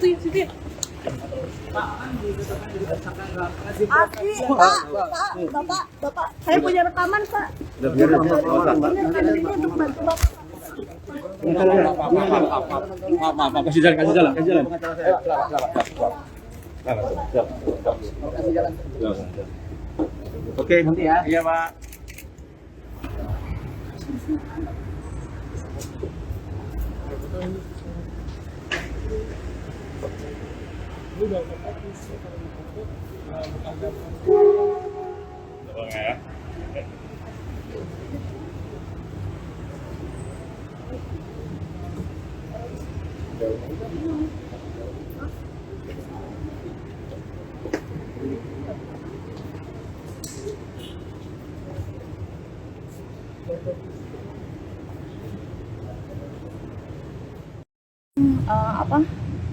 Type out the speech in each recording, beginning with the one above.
Situ ya. Asli, Bapak, saya punya rekaman, Pak. Ini rekaman ini untuk bantu Bapak. Maaf, kasih jalan. Oke, nanti ya. Iya, Pak. Ya.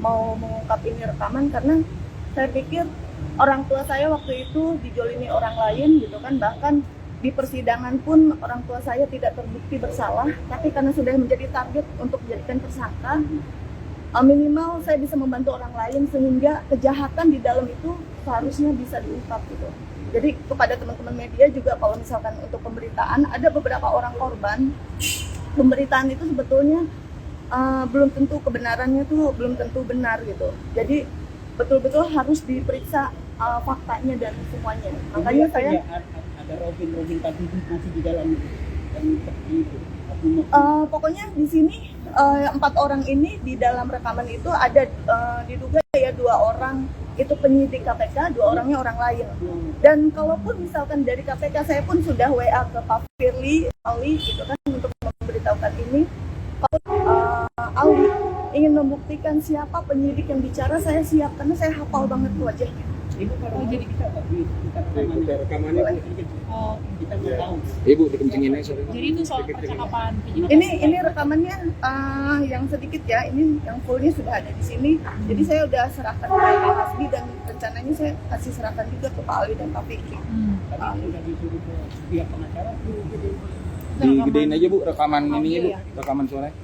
Mau mengungkap ini rekaman karena saya pikir orang tua saya waktu itu dijolimi orang lain gitu kan, bahkan di persidangan pun orang tua saya tidak terbukti bersalah, tapi karena sudah menjadi target untuk dijadikan tersangka, minimal saya bisa membantu orang lain sehingga kejahatan di dalam itu seharusnya bisa diungkap gitu. Jadi kepada teman-teman media juga, kalau misalkan untuk pemberitaan, ada beberapa orang korban pemberitaan itu sebetulnya belum tentu kebenarannya tuh belum tentu benar gitu. Jadi betul-betul harus diperiksa faktanya dan semuanya. Makanya saya ada Robin tadi masih di dalam dan seperti itu. Pokoknya di sini 4 orang ini di dalam rekaman itu ada diduga ya 2 orang itu penyidik KPK, 2 orangnya orang lain. Dan kalaupun misalkan dari KPK, saya pun sudah WA ke Pak Firly Ali gitu kan untuk memberitahukan ini. Ali ingin membuktikan siapa penyidik yang bicara, saya siap karena saya hafal banget wajahnya. Ibu kalau jadi bisa kita rekamannya. Kita mau tahu. Ibu dikencengin aja. Jadi itu soal percakapan. Ini rekamannya yang sedikit ya, ini yang fullnya sudah ada di sini. Jadi saya udah serahkan ke Pak Hasbi dan rencananya saya kasih serahkan juga ke Pak Ali dan Pak Fikri. Tadi sudah disuruh ke pihak pengacara. Digedein aja Bu rekaman ininya Bu, rekaman suaranya.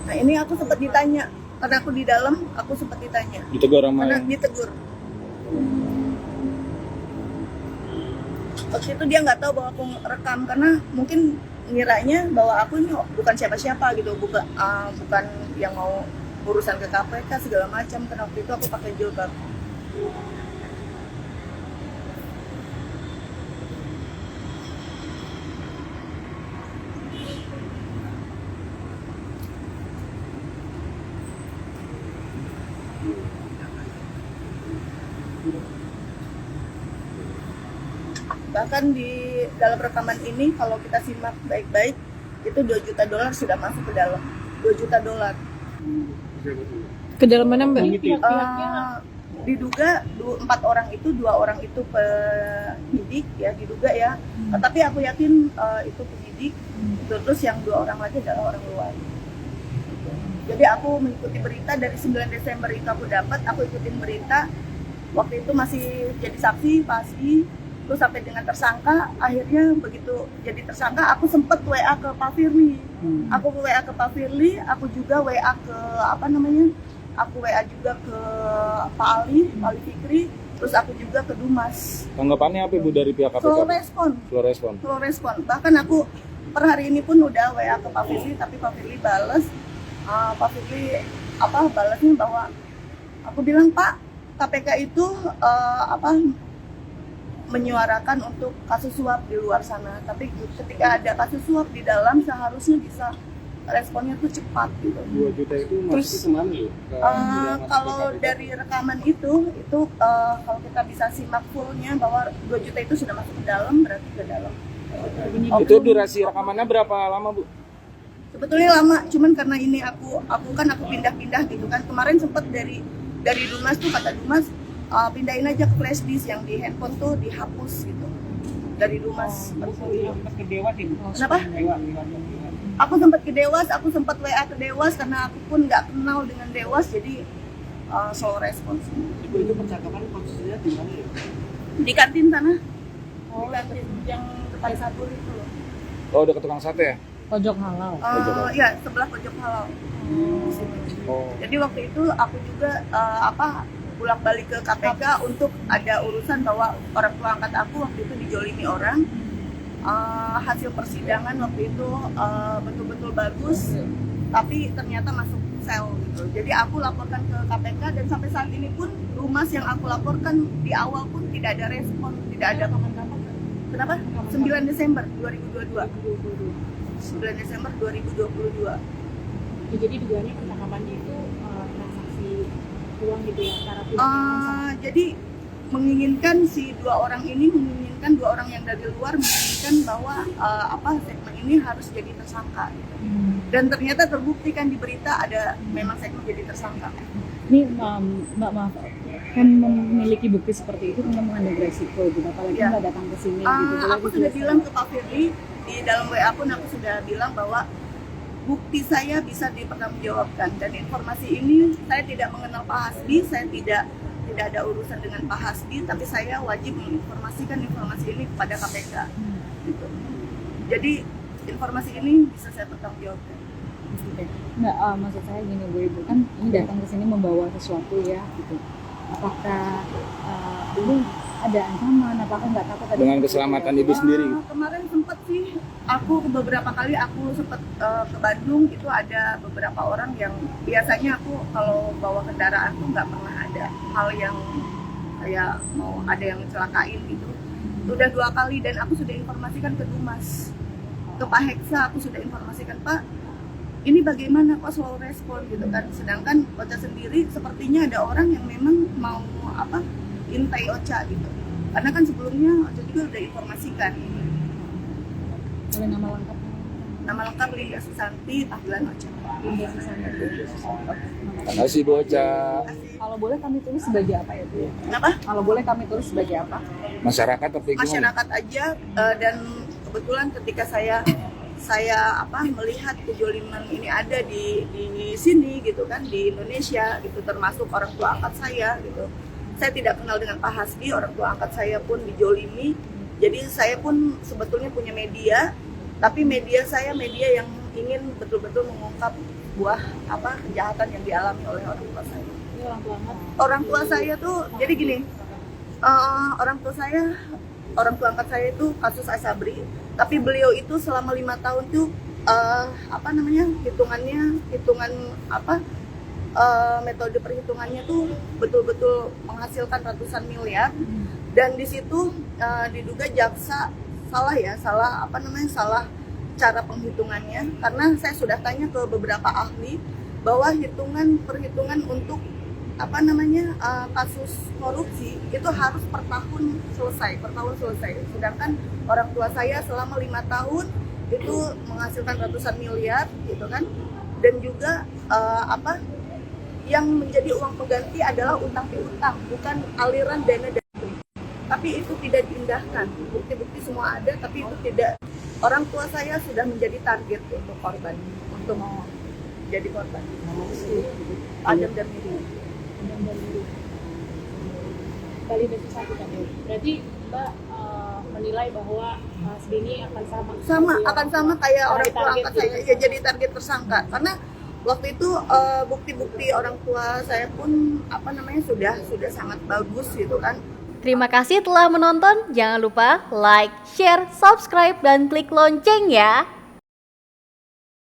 Nah ini aku sempat ditanya, karena aku di dalam, aku sempat ditanya. Ditegur sama karena ditegur. Waktu itu dia nggak tahu bahwa aku rekam, karena mungkin ngiranya bahwa aku ini bukan siapa-siapa gitu, bukan yang mau urusan ke KPK segala macam. Karena waktu itu aku pakai jilbab. Bahkan di dalam rekaman ini kalau kita simak baik-baik, itu $2 juta sudah masuk ke dalam. $2 juta. Ke dalam mana Mbak? Diduga 4 orang itu, 2 orang itu penyidik ya, diduga ya. Tapi aku yakin itu penyidik. Terus yang 2 orang lagi adalah orang luar. Jadi aku mengikuti berita dari 9 Desember itu aku ikutin berita. Waktu itu masih jadi saksi pasti. Terus sampai dengan tersangka, akhirnya begitu jadi tersangka, aku sempat WA ke Pak Firly. Aku WA ke Pak Firly, aku juga WA ke aku WA juga ke Pak Ali Fikri, terus aku juga ke Dumas. Tanggapannya apa Ibu dari pihak KPK? Slow respon. Bahkan aku per hari ini pun udah WA ke Pak Firly, tapi Pak Firly balas. Pak Firly balasnya bahwa aku bilang, Pak, KPK itu menyuarakan untuk kasus suap di luar sana, tapi ketika ada kasus suap di dalam seharusnya bisa responnya tuh cepat gitu. 2 juta itu masuk kemana ya? Kalau dari rekaman itu kalau kita bisa simak fullnya bahwa 2 juta itu sudah masuk ke dalam, berarti ke dalam. Itu durasi rekamannya berapa lama Bu? Sebetulnya lama, cuman karena ini aku pindah-pindah gitu kan. Kemarin sempat dari Dumas tuh, kata Dumas pindahin aja ke flash disk, yang di handphone tuh dihapus gitu dari Dumas. Sempat ke Dewas ini. Kenapa? Aku sempat ke Dewas, aku sempat WA ke Dewas karena aku pun nggak kenal dengan Dewas, jadi slow response. Itu percakapan posisinya di mana ya? Di kantin sana. Oh, yang Depan Sabur itu loh. Oh, udah ke tukang sate ya? Pojok halal. Ya, sebelah pojok halal. Di situ. Oh. Jadi waktu itu aku juga bolak-balik ke KPK untuk ada urusan bahwa orang tua angkat aku waktu itu dijolimi orang. Hasil persidangan waktu itu betul-betul bagus, tapi ternyata masuk sel gitu. Jadi aku laporkan ke KPK dan sampai saat ini pun Dumas yang aku laporkan di awal pun tidak ada respon, tidak ada kapan-kapan. Kenapa? 9 Desember 2022. 9 Desember 2022. Ya, jadi dugaannya percakapannya itu transaksi uang gitu ya antara pihak yang sama. Jadi menginginkan si dua orang ini, menginginkan dua orang yang dari luar menginginkan bahwa segmen ini harus jadi tersangka gitu. Dan ternyata terbukti kan di berita ada memang segmen jadi tersangka. Ini maaf, kan memiliki bukti seperti itu kan mengandung resiko gitu, apalagi Ya. nggak datang ke sini gitu. Aku sudah bilang ke Pak Firly di dalam WA pun, aku sudah bilang bahwa bukti saya bisa dipertanggungjawabkan, dan informasi ini saya tidak mengenal Pak Hasbi, saya tidak ada urusan dengan Pak Hasbi, tapi saya wajib menginformasikan informasi ini kepada KPK. Gitu. Jadi informasi ini bisa saya pertanggungjawabkan. Nggak, maksud saya gini Bu Ibu, kan ini datang ke sini membawa sesuatu ya gitu. Apakah ini ada ancaman? Apakah nggak takut ada Dengan keselamatan ibu sendiri? Kemarin sempat sih, aku beberapa kali aku sempat ke Bandung, itu ada beberapa orang yang biasanya aku kalau bawa kendaraan tuh nggak pernah ada hal yang kayak mau ada yang celakain gitu. Sudah 2 kali dan aku sudah informasikan ke Dumas, ke Pak Heksa, aku sudah informasikan, Pak, ini bagaimana kok slow respon gitu kan. Sedangkan Ocha sendiri sepertinya ada orang yang memang mau intai Ocha gitu. Karena kan sebelumnya Ocha juga udah informasikan. oleh nama lengkap? Nama lengkap Linda Susanti, panggilan Ocha. Linda Susanti. Terima kasih Bu Ocha. Kalau boleh kami tulis sebagai apa ya Bu? Kenapa? Kalau boleh kami tulis sebagai apa? Masyarakat tapi gimana? Masyarakat aja, dan kebetulan ketika saya melihat kejoliman ini ada di sini gitu kan, di Indonesia gitu, termasuk orang tua angkat saya gitu. Saya tidak kenal dengan Pak Hasbi, orang tua angkat saya pun dijolimi. Jadi saya pun sebetulnya punya media, tapi media saya media yang ingin betul-betul mengungkap buah kejahatan yang dialami oleh orang tua saya. Ini orang tua angkat. Orang tua saya tuh jadi gini, orang tua angkat saya itu kasus Asabri, tapi beliau itu selama 5 tahun tuh metode perhitungannya tuh betul-betul menghasilkan ratusan miliar. Dan di situ diduga jaksa salah cara penghitungannya, karena saya sudah tanya ke beberapa ahli bahwa perhitungan untuk kasus korupsi itu harus per tahun selesai. Sedangkan orang tua saya selama 5 tahun itu menghasilkan ratusan miliar gitu kan. Dan juga yang menjadi uang pengganti adalah utang piutang, bukan aliran dana dari. Tapi itu tidak diindahkan. Bukti-bukti semua ada, tapi itu tidak. Orang tua saya sudah menjadi target untuk korban, untuk mau jadi korban. Adam dan Miri. Kali besok satu kan ya. Berarti Mbak menilai bahwa Hasbi ini akan akan sama kayak orang tua angkat saya, ya, jadi target tersangka. Karena waktu itu bukti-bukti orang tua saya pun sudah sangat bagus gitu kan. Terima kasih telah menonton. Jangan lupa like, share, subscribe, dan klik lonceng ya.